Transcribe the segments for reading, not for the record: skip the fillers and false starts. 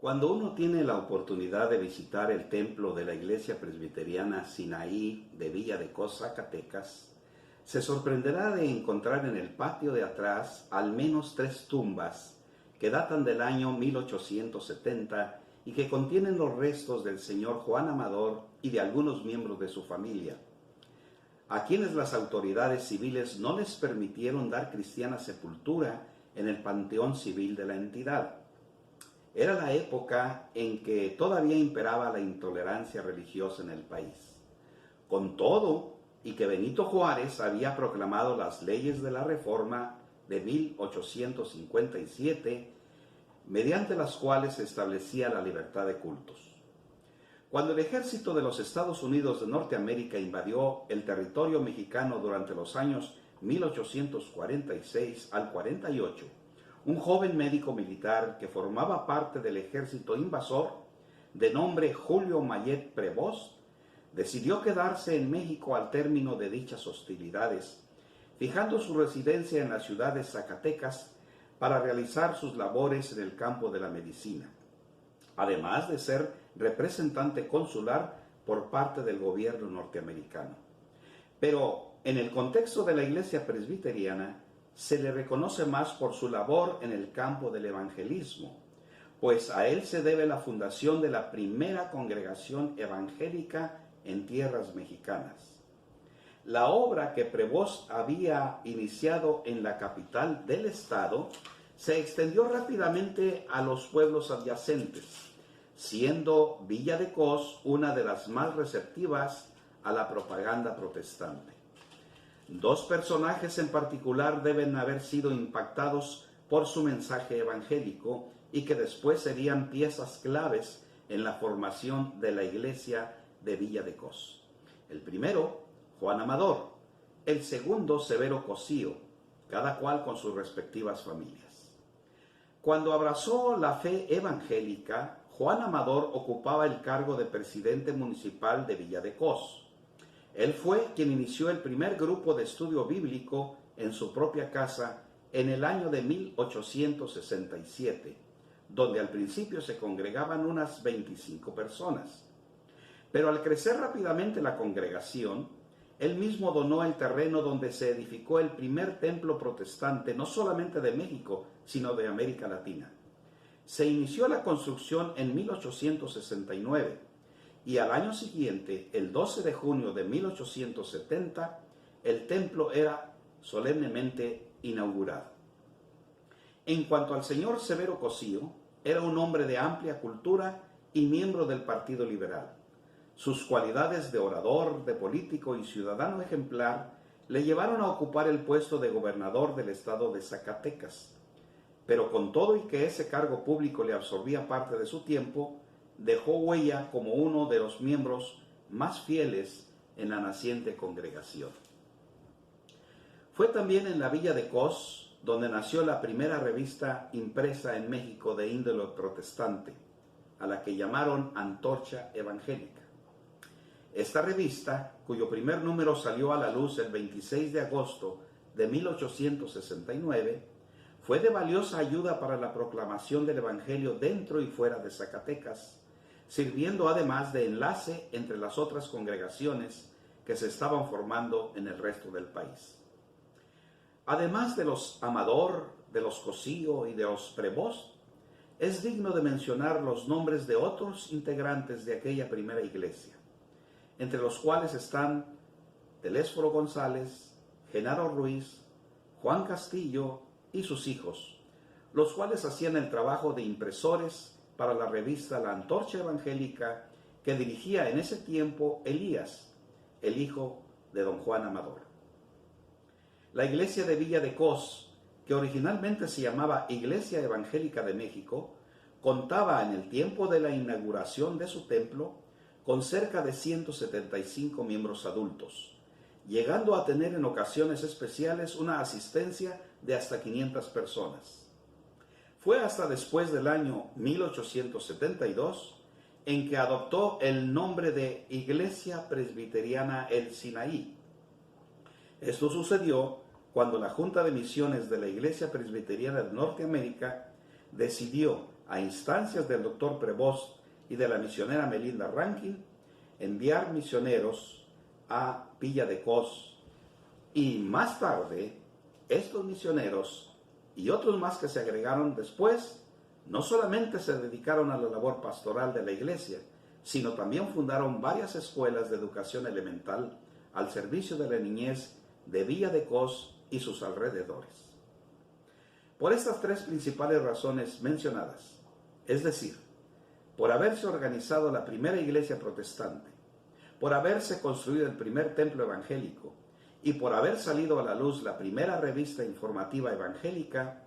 Cuando uno tiene la oportunidad de visitar el templo de la Iglesia Presbiteriana Sinaí de Villa de Cos, Zacatecas, se sorprenderá de encontrar en el patio de atrás al menos 3 tumbas que datan del año 1870 y que contienen los restos del señor Juan Amador y de algunos miembros de su familia, a quienes las autoridades civiles no les permitieron dar cristiana sepultura en el panteón civil de la entidad. Era la época en que todavía imperaba la intolerancia religiosa en el país. Con todo, y que Benito Juárez había proclamado las leyes de la Reforma de 1857, mediante las cuales se establecía la libertad de cultos. Cuando el ejército de los Estados Unidos de Norteamérica invadió el territorio mexicano durante los años 1846 al 48, un joven médico militar que formaba parte del ejército invasor, de nombre Julio Mayet Prevost, decidió quedarse en México al término de dichas hostilidades, fijando su residencia en la ciudad de Zacatecas para realizar sus labores en el campo de la medicina, además de ser representante consular por parte del gobierno norteamericano. Pero en el contexto de la Iglesia Presbiteriana, se le reconoce más por su labor en el campo del evangelismo, pues a él se debe la fundación de la primera congregación evangélica en tierras mexicanas. La obra que Prevost había iniciado en la capital del estado se extendió rápidamente a los pueblos adyacentes, siendo Villa de Cos una de las más receptivas a la propaganda protestante. 2 personajes en particular deben haber sido impactados por su mensaje evangélico y que después serían piezas claves en la formación de la iglesia de Villa de Cos. El primero, Juan Amador; el segundo, Severo Cosío, cada cual con sus respectivas familias. Cuando abrazó la fe evangélica, Juan Amador ocupaba el cargo de presidente municipal de Villa de Cos. Él fue quien inició el primer grupo de estudio bíblico en su propia casa en el año de 1867, donde al principio se congregaban unas 25 personas. Pero al crecer rápidamente la congregación, él mismo donó el terreno donde se edificó el primer templo protestante, no solamente de México, sino de América Latina. Se inició la construcción en 1869, y al año siguiente, el 12 de junio de 1870, el templo era solemnemente inaugurado. En cuanto al señor Severo Cosío, era un hombre de amplia cultura y miembro del Partido Liberal. Sus cualidades de orador, de político y ciudadano ejemplar le llevaron a ocupar el puesto de gobernador del estado de Zacatecas. Pero con todo y que ese cargo público le absorbía parte de su tiempo, dejó huella como uno de los miembros más fieles en la naciente congregación. Fue también en la Villa de Cos donde nació la primera revista impresa en México de índole protestante, a la que llamaron Antorcha Evangélica. Esta revista, cuyo primer número salió a la luz el 26 de agosto de 1869, fue de valiosa ayuda para la proclamación del Evangelio dentro y fuera de Zacatecas, sirviendo además de enlace entre las otras congregaciones que se estaban formando en el resto del país. Además de los Amador, de los Cosío y de los Prevost, es digno de mencionar los nombres de otros integrantes de aquella primera iglesia, entre los cuales están Telésforo González, Genaro Ruiz, Juan Castillo y sus hijos, los cuales hacían el trabajo de impresores para la revista La Antorcha Evangélica, que dirigía en ese tiempo Elías, el hijo de don Juan Amador. La iglesia de Villa de Cos, que originalmente se llamaba Iglesia Evangélica de México, contaba en el tiempo de la inauguración de su templo con cerca de 175 miembros adultos, llegando a tener en ocasiones especiales una asistencia de hasta 500 personas. Fue hasta después del año 1872 en que adoptó el nombre de Iglesia Presbiteriana El Sinaí. Esto sucedió cuando la Junta de Misiones de la Iglesia Presbiteriana de Norteamérica decidió a instancias del doctor Prevost y de la misionera Melinda Rankin, enviar misioneros a Villa de Cos, y más tarde estos misioneros y otros más que se agregaron después no solamente se dedicaron a la labor pastoral de la iglesia, sino también fundaron varias escuelas de educación elemental al servicio de la niñez de Villa de Cos y sus alrededores. Por estas tres principales razones mencionadas, es decir, por haberse organizado la primera iglesia protestante, por haberse construido el primer templo evangélico y por haber salido a la luz la primera revista informativa evangélica,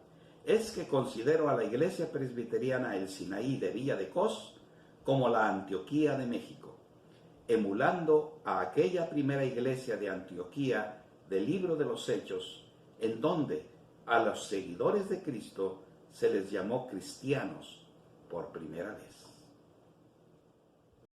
es que considero a la iglesia presbiteriana El Sinaí de Villa de Cos como la Antioquía de México, emulando a aquella primera iglesia de Antioquía del Libro de los Hechos, en donde a los seguidores de Cristo se les llamó cristianos por primera vez.